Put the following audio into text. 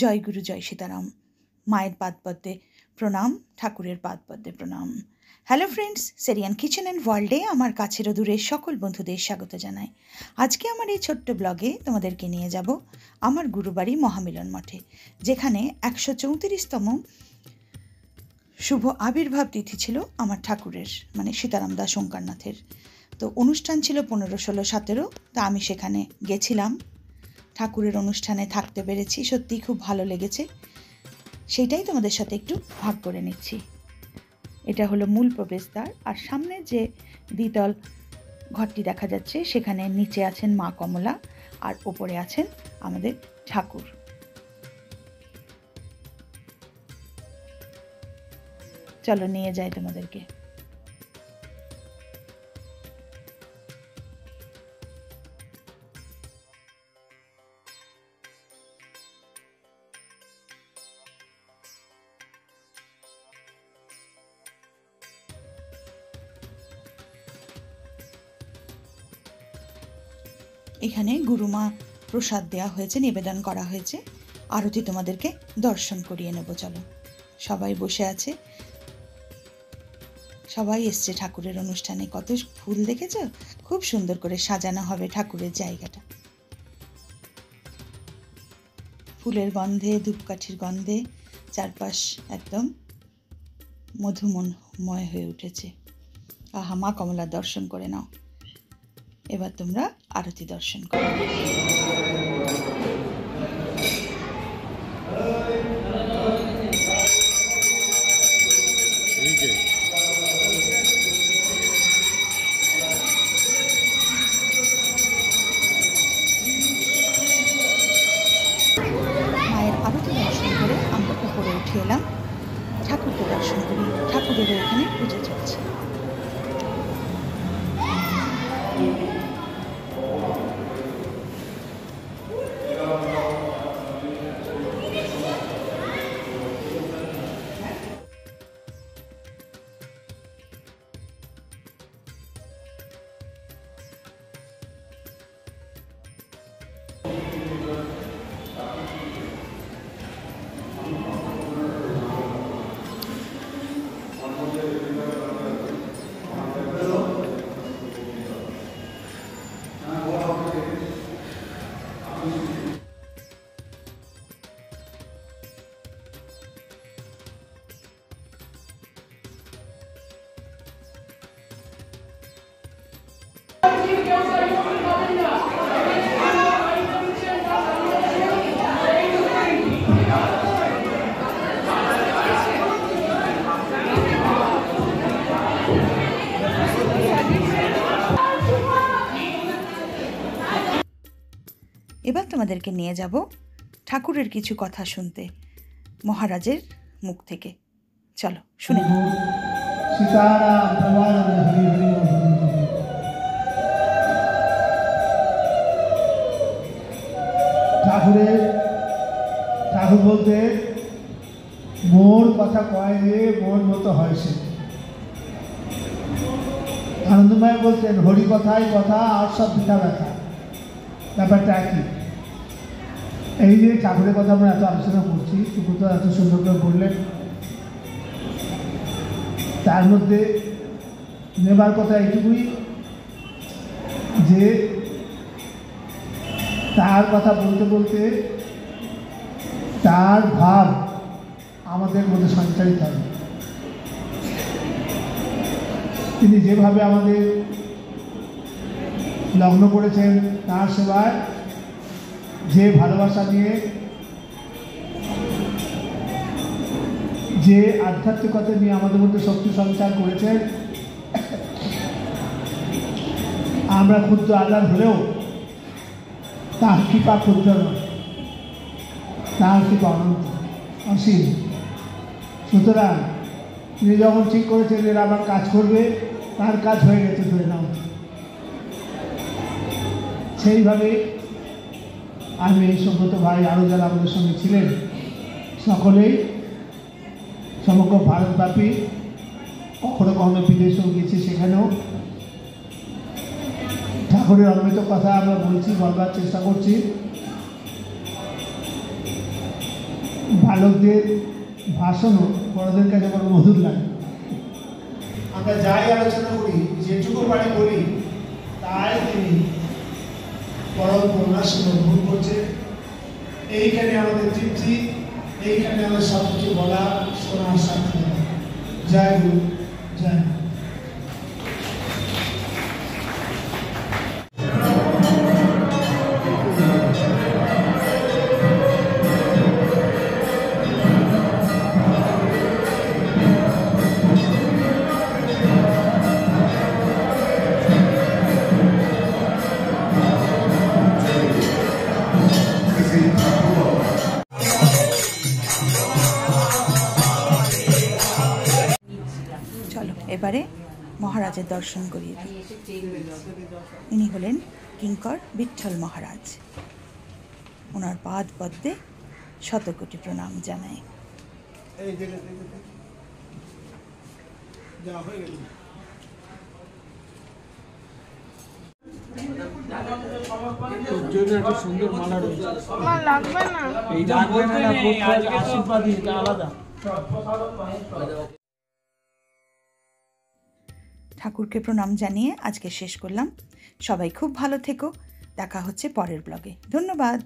জয় গুরু জয় সীতারাম। মায়ের পাদপদ্মে প্রণাম, ঠাকুরের পাদপদ্মে প্রণাম। হ্যালো ফ্রেন্ডস, সেরিয়ান কিচেন অ্যান্ড ওয়ার্ল্ডে আমার কাছের ও দূরের সকল বন্ধুদের স্বাগত জানাই। আজকে আমার এই ছোট্ট ব্লগে তোমাদেরকে নিয়ে যাব আমার গুরুবাড়ি মহামিলন মঠে, যেখানে 134তম শুভ আবির্ভাব তিথি ছিল আমার ঠাকুরের, মানে সীতারাম দাস ওঙ্কারনাথের। তো অনুষ্ঠান ছিল 15, 16, 17। তা আমি সেখানে গেছিলাম, ঠাকুরের অনুষ্ঠানে থাকতে পেরেছি, সত্যিই খুব ভালো লেগেছে। সেইটাই তোমাদের সাথে একটু ভাগ করে নিচ্ছি। এটা হলো মূল প্রবেশদ্বার, আর সামনে যে দ্বিতল ঘরটি দেখা যাচ্ছে সেখানে নিচে আছেন মা কমলা আর ওপরে আছেন আমাদের ঠাকুর। চলো নিয়ে যাই তোমাদেরকে। এখানে গুরুমা প্রসাদ দেওয়া হয়েছে, নিবেদন করা হয়েছে। আরতি তোমাদেরকে দর্শন করিয়ে নেব। চলো, সবাই বসে আছে, সবাই এসছে ঠাকুরের অনুষ্ঠানে। কত ফুল দেখেছো, খুব সুন্দর করে সাজানো হবে ঠাকুরের জায়গাটা। ফুলের গন্ধে, ধূপকাঠির গন্ধে চারপাশ একদম মধুময় হয়ে উঠেছে। আহা, মা কমলার দর্শন করে নাও। এবার তোমরা আরতি দর্শন করো। মায়ের আরতি দর্শন করে আমরা উপরে উঠে এলাম, ঠাকুরকে দর্শন করি। ঠাকুরের এখানে পুজো চলছে। এবার তোমাদেরকে নিয়ে যাব ঠাকুরের কিছু কথা শুনতে মহারাজের মুখ থেকে। চলো শুনে নাও। ঠাকুর বলতে মোর কথা কয় যে মোর মতো হয় সে। আনন্দময় বলতেন হরি কথাই কথা আর সব পিঠা ব্যথা। ব্যাপারটা একই। এই যে ঠাকুরের কথা আমরা এত আলোচনা করছি, সুব্রত এত সুন্দর করে বললেন, তার মধ্যে নেবার কথা এইটুকুই যে তার কথা বলতে বলতে তার ভাব আমাদের মধ্যে সঞ্চারিত হবে। তিনি যেভাবে আমাদের লগ্ন করেছেন তার সেবায়, যে ভালোবাসা নিয়ে, যে আধ্যাত্মিকতা নিয়ে আমাদের মধ্যে শক্তি সঞ্চার করেছেন, আমরা ক্ষুদ্র আধার হলেও তার কৃপা ক্ষুদ্র নয়, তার কৃপা অনন্ত অসীম। সুতরাং তিনি যখন ঠিক করেছেন এরা আবার কাজ করবে, তার কাজ হয়ে গেছে ধরে নাও। সেইভাবে আমি এই সুব্রত ভাই আরও যারা আমাদের সঙ্গে ছিলেন সকলেই সমগ্র ভারতব্যাপী, কখনো কখনো বিদেশেও গেছি, সেখানেও ঠাকুরের অমৃত কথা আমরা বলছি, বলবার চেষ্টা করছি। বালকদের ভাষণও বড়দের কাছে বড় মধুর লাগে। আমরা যাই আলোচনা করি, যেটুকু পারি বলি, তাই তিনি পরম করুণার সঙ্গে ভুল করছে। এইখানে আমাদের তৃপ্তি, এইখানে আমাদের সব কিছু বলা শোনার সাথে। জয় গুরু, জয় মা। চলো এবারে মহারাজের দর্শন করিয়ে দিই। ইনি হলেন কিঙ্কর বিঠ্ঠল মহারাজ। ওনার পাদ পদ্মে শতকোটি প্রণাম জানাই। সুন্দর মালা রয়েছে, আলাদা। ঠাকুরকে প্রণাম জানিয়ে আজকে শেষ করলাম। সবাই খুব ভালো থেকো। দেখা হচ্ছে পরের ব্লগে। ধন্যবাদ।